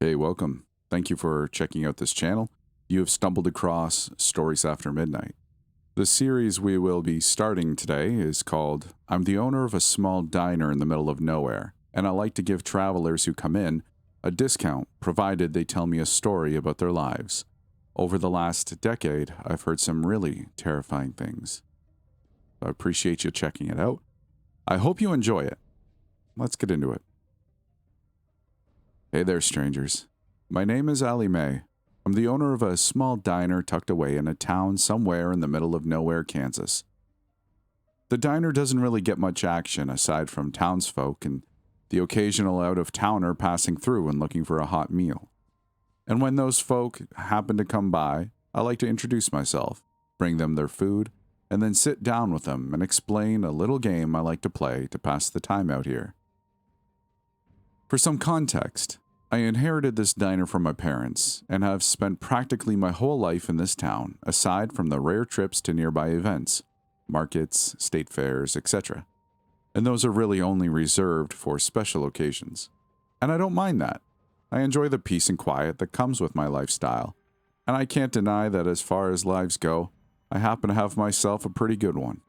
Hey, welcome. Thank you for checking out this channel. You have stumbled across Stories After Midnight. The series we will be starting today is called I'm the owner of a small diner in the middle of nowhere, and I like to give travelers who come in a discount provided they tell me a story about their lives. Over the last decade, I've heard some really terrifying things. I appreciate you checking it out. I hope you enjoy it. Let's get into it. Hey there, strangers. My name is Ali Mae. I'm the owner of a small diner tucked away in a town somewhere in the middle of nowhere, Kansas. The diner doesn't really get much action aside from townsfolk and the occasional out-of-towner passing through and looking for a hot meal. And when those folk happen to come by, I like to introduce myself, bring them their food, and then sit down with them and explain a little game I like to play to pass the time out here. For some context, I inherited this diner from my parents and have spent practically my whole life in this town, aside from the rare trips to nearby events, markets, state fairs, etc. And those are really only reserved for special occasions. And I don't mind that. I enjoy the peace and quiet that comes with my lifestyle, and I can't deny that as far as lives go, I happen to have myself a pretty good one.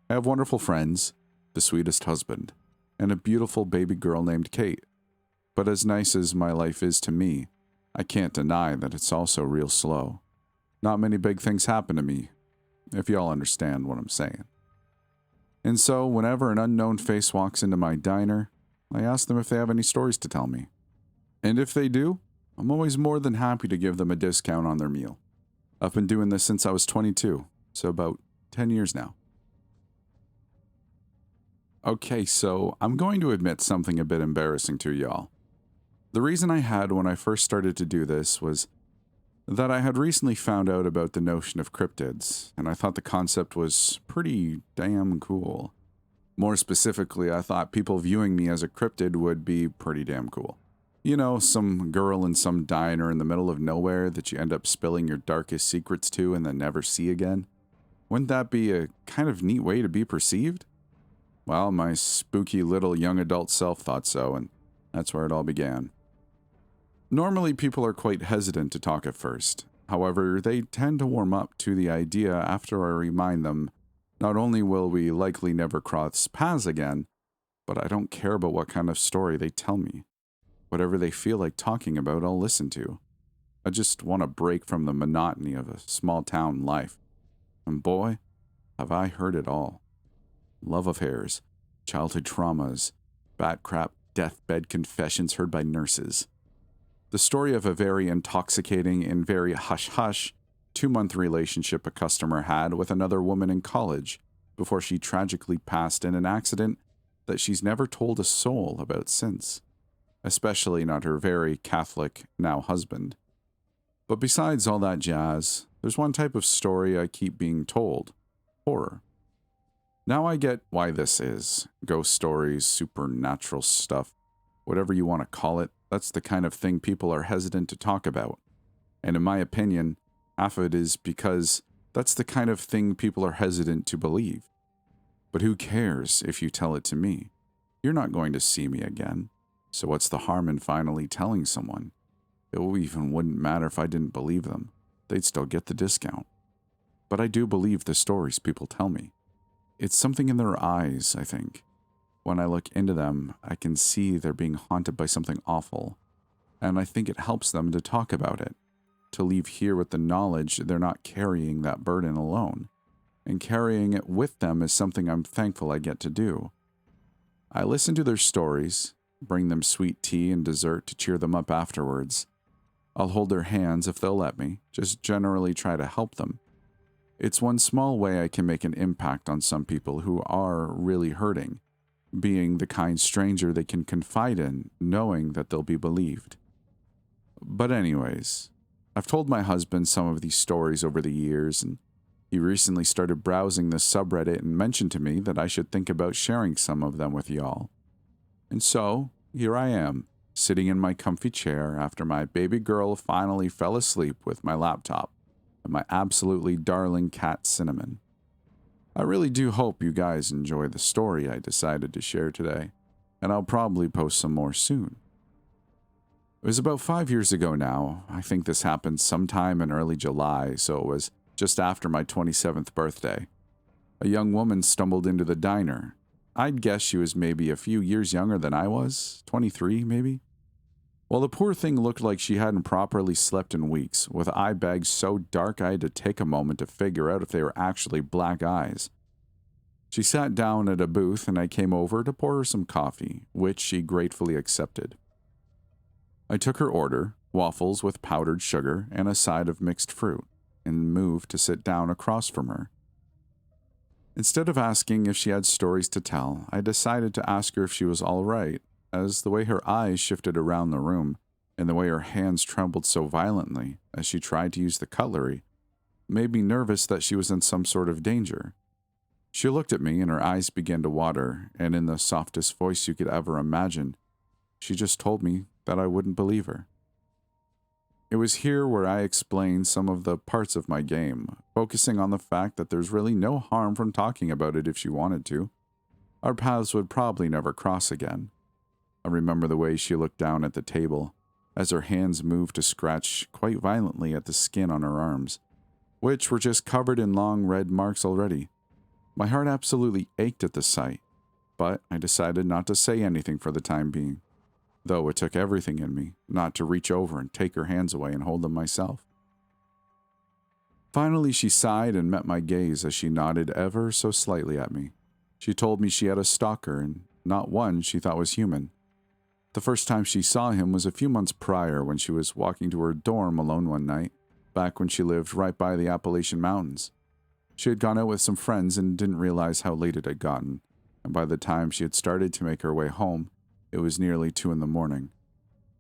I have wonderful friends, the sweetest husband, and a beautiful baby girl named Kate. But as nice as my life is to me, I can't deny that it's also real slow. Not many big things happen to me, if y'all understand what I'm saying. And so, whenever an unknown face walks into my diner, I ask them if they have any stories to tell me. And if they do, I'm always more than happy to give them a discount on their meal. I've been doing this since I was 22, so about 10 years now. Okay, so I'm going to admit something a bit embarrassing to y'all. The reason I had when I first started to do this was that I had recently found out about the notion of cryptids, and I thought the concept was pretty damn cool. More specifically, I thought people viewing me as a cryptid would be pretty damn cool. You know, some girl in some diner in the middle of nowhere that you end up spilling your darkest secrets to and then never see again. Wouldn't that be a kind of neat way to be perceived? Well, my spooky little young adult self thought so, and that's where it all began. Normally, people are quite hesitant to talk at first. However, they tend to warm up to the idea after I remind them not only will we likely never cross paths again, but I don't care about what kind of story they tell me. Whatever they feel like talking about, I'll listen to. I just want a break from the monotony of a small town life. And boy, have I heard it all. Love affairs, childhood traumas, bat crap deathbed confessions heard by nurses. The story of a very intoxicating and very hush-hush 2-month relationship a customer had with another woman in college before she tragically passed in an accident that she's never told a soul about since. Especially not her very Catholic now husband. But besides all that jazz, there's one type of story I keep being told: horror. Now I get why this is. Ghost stories, supernatural stuff, whatever you want to call it, that's the kind of thing people are hesitant to talk about. And in my opinion, half of it is because that's the kind of thing people are hesitant to believe. But who cares if you tell it to me? You're not going to see me again. So what's the harm in finally telling someone? It even wouldn't matter if I didn't believe them. They'd still get the discount. But I do believe the stories people tell me. It's something in their eyes, I think. When I look into them, I can see they're being haunted by something awful. And I think it helps them to talk about it. To leave here with the knowledge they're not carrying that burden alone. And carrying it with them is something I'm thankful I get to do. I listen to their stories, bring them sweet tea and dessert to cheer them up afterwards. I'll hold their hands if they'll let me, just generally try to help them. It's one small way I can make an impact on some people who are really hurting, being the kind stranger they can confide in, knowing that they'll be believed. But anyways, I've told my husband some of these stories over the years, and he recently started browsing the subreddit and mentioned to me that I should think about sharing some of them with y'all. And so, here I am, sitting in my comfy chair after my baby girl finally fell asleep with my laptop and my absolutely darling cat Cinnamon. I really do hope you guys enjoy the story I decided to share today, and I'll probably post some more soon. It was about 5 years ago now. I think this happened sometime in early July, so it was just after my 27th birthday. A young woman stumbled into the diner. I'd guess she was maybe a few years younger than I was, 23 maybe. Well, the poor thing looked like she hadn't properly slept in weeks, with eye bags so dark I had to take a moment to figure out if they were actually black eyes. She sat down at a booth and I came over to pour her some coffee, which she gratefully accepted. I took her order, waffles with powdered sugar and a side of mixed fruit, and moved to sit down across from her. Instead of asking if she had stories to tell, I decided to ask her if she was all right, as the way her eyes shifted around the room and the way her hands trembled so violently as she tried to use the cutlery made me nervous that she was in some sort of danger. She looked at me and her eyes began to water, and in the softest voice you could ever imagine, she just told me that I wouldn't believe her. It was here where I explained some of the parts of my game, focusing on the fact that there's really no harm from talking about it if she wanted to. Our paths would probably never cross again. I remember the way she looked down at the table, as her hands moved to scratch quite violently at the skin on her arms, which were just covered in long red marks already. My heart absolutely ached at the sight, but I decided not to say anything for the time being, though it took everything in me not to reach over and take her hands away and hold them myself. Finally, she sighed and met my gaze as she nodded ever so slightly at me. She told me she had a stalker, and not one she thought was human. The first time she saw him was a few months prior when she was walking to her dorm alone one night, back when she lived right by the Appalachian Mountains. She had gone out with some friends and didn't realize how late it had gotten, and by the time she had started to make her way home, it was nearly 2 a.m.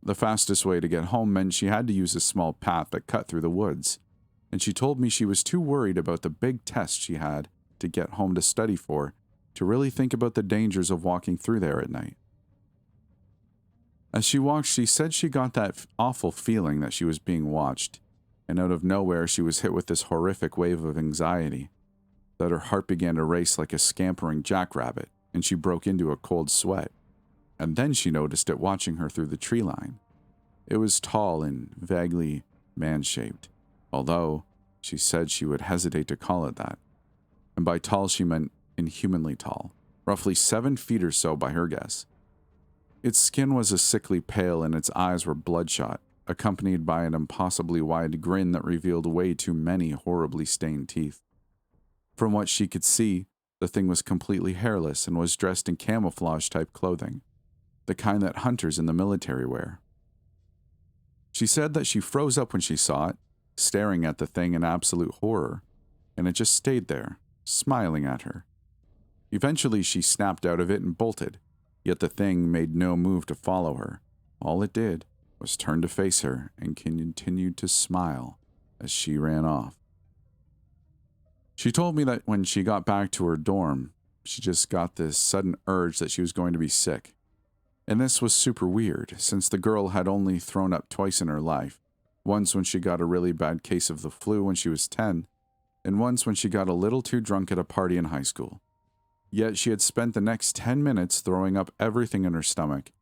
The fastest way to get home meant she had to use a small path that cut through the woods, and she told me she was too worried about the big test she had to get home to study for to really think about the dangers of walking through there at night. As she walked, she said she got that awful feeling that she was being watched, and out of nowhere she was hit with this horrific wave of anxiety, that her heart began to race like a scampering jackrabbit, and she broke into a cold sweat. And then she noticed it watching her through the tree line. It was tall and vaguely man-shaped, although she said she would hesitate to call it that. And by tall she meant inhumanly tall, roughly 7 feet or so by her guess. Its skin was a sickly pale and its eyes were bloodshot, accompanied by an impossibly wide grin that revealed way too many horribly stained teeth. From what she could see, the thing was completely hairless and was dressed in camouflage-type clothing, the kind that hunters in the military wear. She said that she froze up when she saw it, staring at the thing in absolute horror, and it just stayed there, smiling at her. Eventually she snapped out of it and bolted, yet the thing made no move to follow her. All it did was turn to face her and continued to smile as she ran off. She told me that when she got back to her dorm, she just got this sudden urge that she was going to be sick. And this was super weird, since the girl had only thrown up twice in her life, once when she got a really bad case of the flu when she was 10, and once when she got a little too drunk at a party in high school. Yet she had spent the next 10 minutes throwing up everything in her stomach,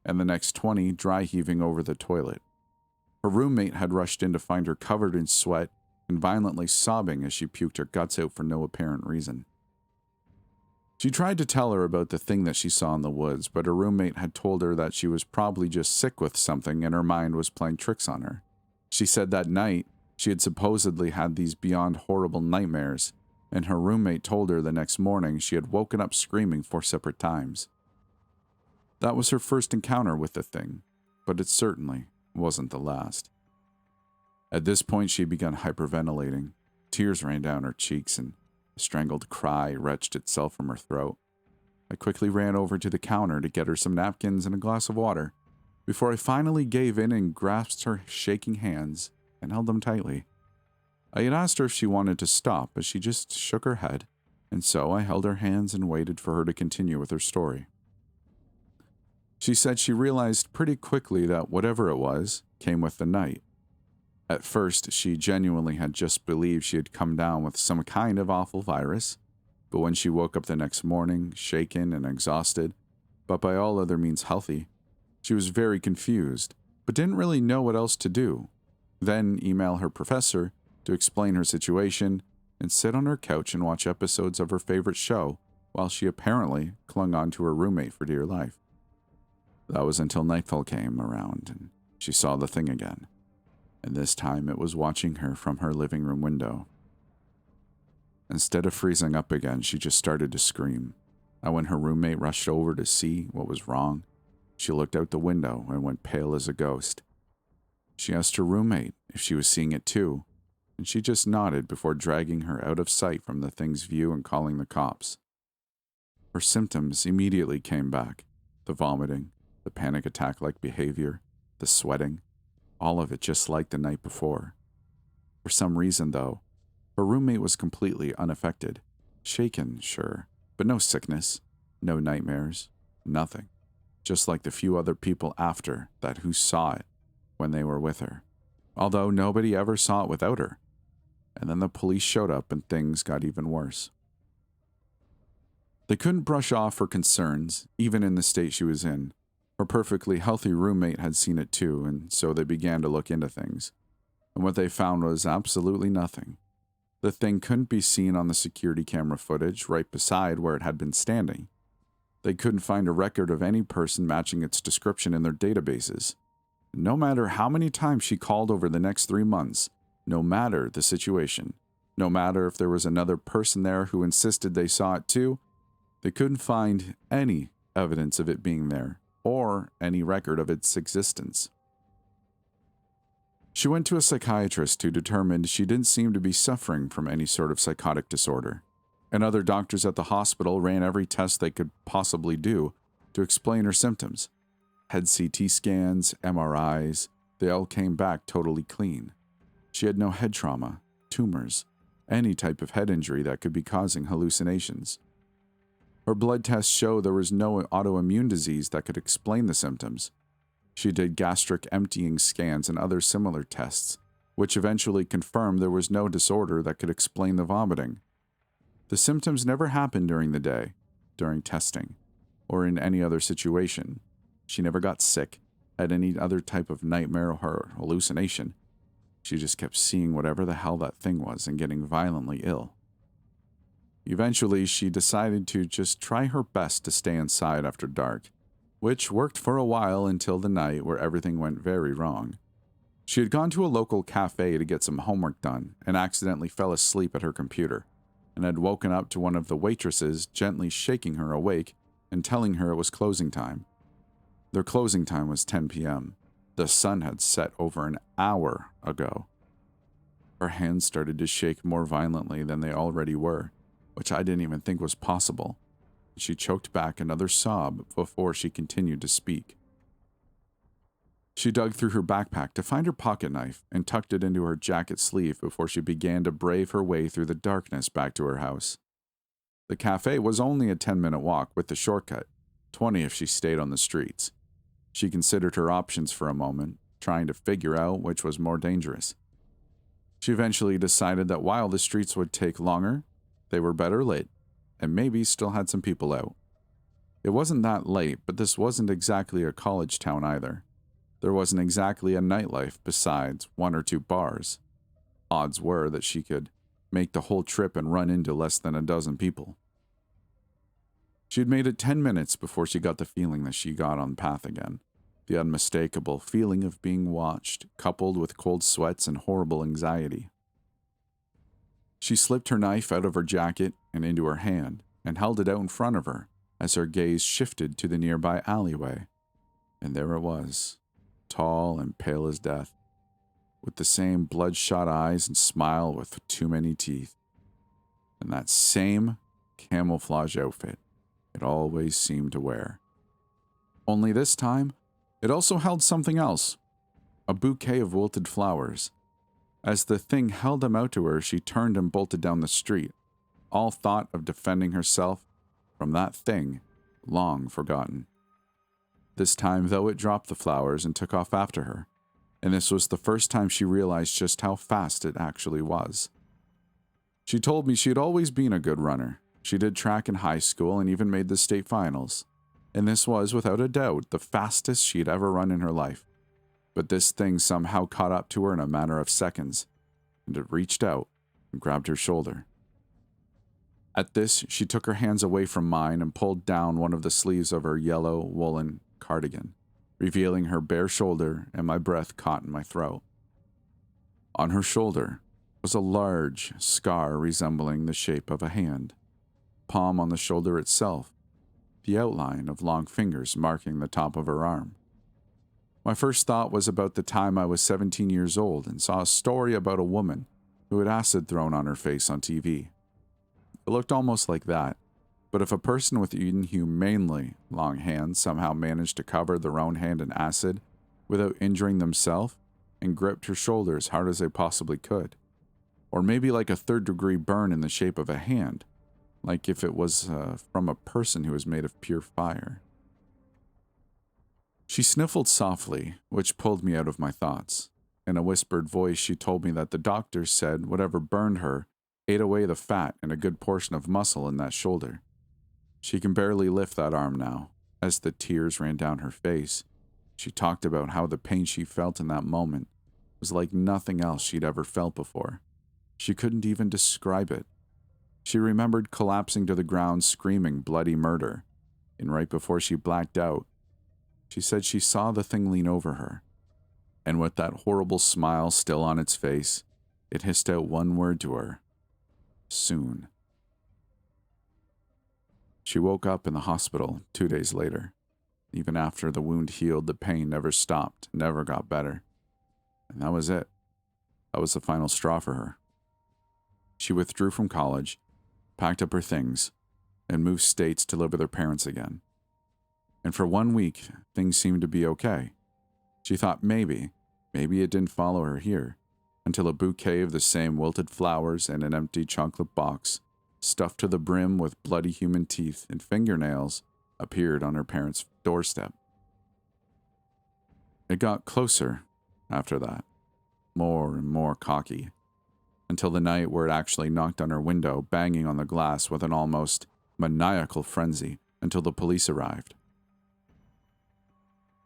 and the next 20 dry heaving over the toilet. Her roommate had rushed in to find her covered in sweat and violently sobbing as she puked her guts out for no apparent reason. She tried to tell her about the thing that she saw in the woods, but her roommate had told her that she was probably just sick with something and her mind was playing tricks on her. She said that night she had supposedly had these beyond horrible nightmares, and her roommate told her the next morning she had woken up screaming 4 separate times. That was her first encounter with the thing, but it certainly wasn't the last. At this point she began hyperventilating. Tears ran down her cheeks and a strangled cry retched itself from her throat. I quickly ran over to the counter to get her some napkins and a glass of water, before I finally gave in and grasped her shaking hands and held them tightly. I had asked her if she wanted to stop, but she just shook her head, and so I held her hands and waited for her to continue with her story. She said she realized pretty quickly that whatever it was came with the night. At first, she genuinely had just believed she had come down with some kind of awful virus, but when she woke up the next morning, shaken and exhausted, but by all other means healthy, she was very confused but didn't really know what else to do. Then email her professor to explain her situation and sit on her couch and watch episodes of her favorite show while she apparently clung on to her roommate for dear life. That was until nightfall came around and she saw the thing again, and this time it was watching her from her living room window. Instead of freezing up again, she just started to scream, and when her roommate rushed over to see what was wrong, she looked out the window and went pale as a ghost. She asked her roommate if she was seeing it too, and she just nodded before dragging her out of sight from the thing's view and calling the cops. Her symptoms immediately came back: the vomiting, the panic attack-like behavior, the sweating, all of it just like the night before. For some reason, though, her roommate was completely unaffected. Shaken, sure, but no sickness, no nightmares, nothing. Just like the few other people after that who saw it when they were with her. Although nobody ever saw it without her. And then the police showed up and things got even worse. They couldn't brush off her concerns, even in the state she was in. Her perfectly healthy roommate had seen it too, and so they began to look into things. And what they found was absolutely nothing. The thing couldn't be seen on the security camera footage right beside where it had been standing. They couldn't find a record of any person matching its description in their databases. No matter how many times she called over the next 3 months, no matter the situation, no matter if there was another person there who insisted they saw it too, they couldn't find any evidence of it being there, or any record of its existence. She went to a psychiatrist who determined she didn't seem to be suffering from any sort of psychotic disorder, and other doctors at the hospital ran every test they could possibly do to explain her symptoms. Head CT scans, MRIs, they all came back totally clean. She had no head trauma, tumors, any type of head injury that could be causing hallucinations. Her blood tests show there was no autoimmune disease that could explain the symptoms. She did gastric emptying scans and other similar tests, which eventually confirmed there was no disorder that could explain the vomiting. The symptoms never happened during the day, during testing, or in any other situation. She never got sick, had any other type of nightmare or hallucination. She just kept seeing whatever the hell that thing was and getting violently ill. Eventually, she decided to just try her best to stay inside after dark, which worked for a while until the night where everything went very wrong. She had gone to a local cafe to get some homework done and accidentally fell asleep at her computer, and had woken up to one of the waitresses gently shaking her awake and telling her it was closing time. Their closing time was 10 p.m. The sun had set over an hour ago. Her hands started to shake more violently than they already were, which I didn't even think was possible. She choked back another sob before she continued to speak. She dug through her backpack to find her pocket knife and tucked it into her jacket sleeve before she began to brave her way through the darkness back to her house. The cafe was only a 10-minute walk with the shortcut, 20 if she stayed on the streets. She considered her options for a moment, trying to figure out which was more dangerous. She eventually decided that while the streets would take longer, they were better lit, and maybe still had some people out. It wasn't that late, but this wasn't exactly a college town either. There wasn't exactly a nightlife besides 1 or 2 bars. Odds were that she could make the whole trip and run into less than a dozen people. She'd made it 10 minutes before she got the feeling that she got on the path again. The unmistakable feeling of being watched, coupled with cold sweats and horrible anxiety. She slipped her knife out of her jacket and into her hand, and held it out in front of her as her gaze shifted to the nearby alleyway. And there it was, tall and pale as death, with the same bloodshot eyes and smile with too many teeth, and that same camouflage outfit it always seemed to wear. Only this time, it also held something else, a bouquet of wilted flowers. As the thing held them out to her, she turned and bolted down the street, all thought of defending herself from that thing long forgotten. This time, though, it dropped the flowers and took off after her, and this was the first time she realized just how fast it actually was. She told me she had always been a good runner. She did track in high school and even made the state finals, and this was, without a doubt, the fastest she'd ever run in her life. but this thing somehow caught up to her in a matter of seconds, and it reached out and grabbed her shoulder. At this, she took her hands away from mine and pulled down one of the sleeves of her yellow woolen cardigan, revealing her bare shoulder, and my breath caught in my throat. On her shoulder was a large scar resembling the shape of a hand, palm on the shoulder itself, the outline of long fingers marking the top of her arm. My first thought was about the time I was 17 years old and saw a story about a woman who had acid thrown on her face on TV. It looked almost like that, but if a person with inhumanely long hands somehow managed to cover their own hand in acid without injuring themselves and gripped her shoulder as hard as they possibly could, or maybe like a third-degree burn in the shape of a hand, like if it was from a person who was made of pure fire. She sniffled softly, which pulled me out of my thoughts. In a whispered voice, she told me that the doctors said whatever burned her ate away the fat and a good portion of muscle in that shoulder. She can barely lift that arm now. As the tears ran down her face, she talked about how the pain she felt in that moment was like nothing else she'd ever felt before. She couldn't even describe it. She remembered collapsing to the ground screaming bloody murder, and right before she blacked out, she said she saw the thing lean over her, and with that horrible smile still on its face, it hissed out one word to her: soon. She woke up in the hospital 2 days later. Even after the wound healed, the pain never stopped, never got better. And that was it. That was the final straw for her. She withdrew from college, packed up her things, and moved states to live with her parents again. And for 1 week, things seemed to be okay. She thought maybe it didn't follow her here, until a bouquet of the same wilted flowers and an empty chocolate box, stuffed to the brim with bloody human teeth and fingernails, appeared on her parents' doorstep. It got closer after that, more and more cocky, until the night where it actually knocked on her window, banging on the glass with an almost maniacal frenzy until the police arrived.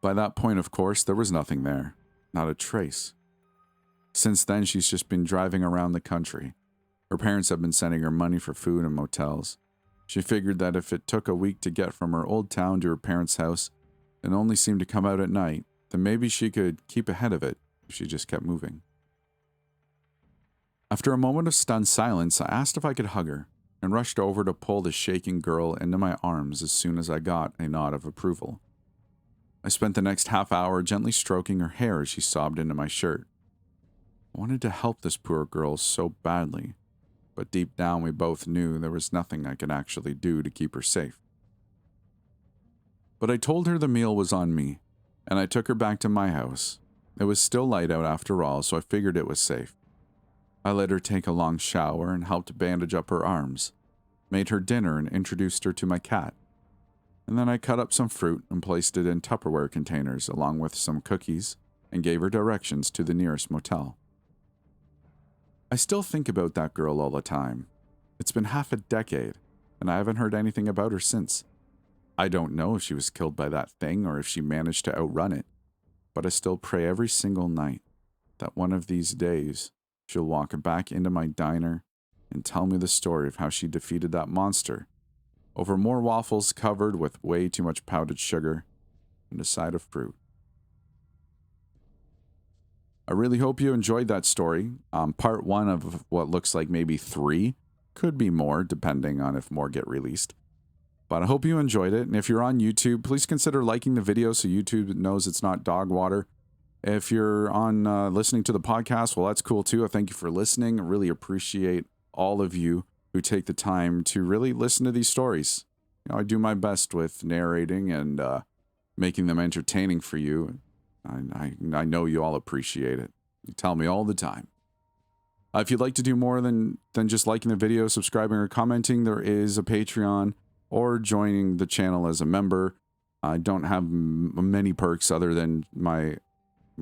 By that point, of course, there was nothing there, not a trace. Since then, she's just been driving around the country. Her parents have been sending her money for food and motels. She figured that if it took a week to get from her old town to her parents' house and only seemed to come out at night, then maybe she could keep ahead of it if she just kept moving. After a moment of stunned silence, I asked if I could hug her and rushed over to pull the shaking girl into my arms as soon as I got a nod of approval. I spent the next half hour gently stroking her hair as she sobbed into my shirt. I wanted to help this poor girl so badly, but deep down we both knew there was nothing I could actually do to keep her safe. But I told her the meal was on me, and I took her back to my house. It was still light out after all, so I figured it was safe. I let her take a long shower and helped bandage up her arms, made her dinner and introduced her to my cat. And then I cut up some fruit and placed it in Tupperware containers along with some cookies and gave her directions to the nearest motel. I still think about that girl all the time. It's been half a decade, and I haven't heard anything about her since. I don't know if she was killed by that thing or if she managed to outrun it, but I still pray every single night that one of these days she'll walk back into my diner and tell me the story of how she defeated that monster over more waffles covered with way too much powdered sugar and a side of fruit. I really hope you enjoyed that story. Part 1 of what looks like maybe 3, could be more depending on if more get released. But I hope you enjoyed it, and if you're on YouTube, please consider liking the video so YouTube knows it's not dog water. If you're on listening to the podcast, well, that's cool too. I thank you for listening. I really appreciate all of you who take the time to really listen to these stories. You know, I do my best with narrating and making them entertaining for you. I know you all appreciate it. You tell me all the time. If you'd like to do more than just liking the video, subscribing, or commenting, there is a Patreon or joining the channel as a member. I don't have many perks other than my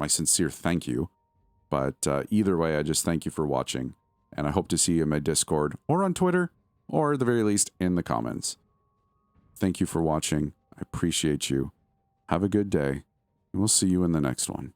sincere thank you. But either way, I just thank you for watching. And I hope to see you in my Discord or on Twitter, or at the very least in the comments. Thank you for watching. I appreciate you. Have a good day. And we'll see you in the next one.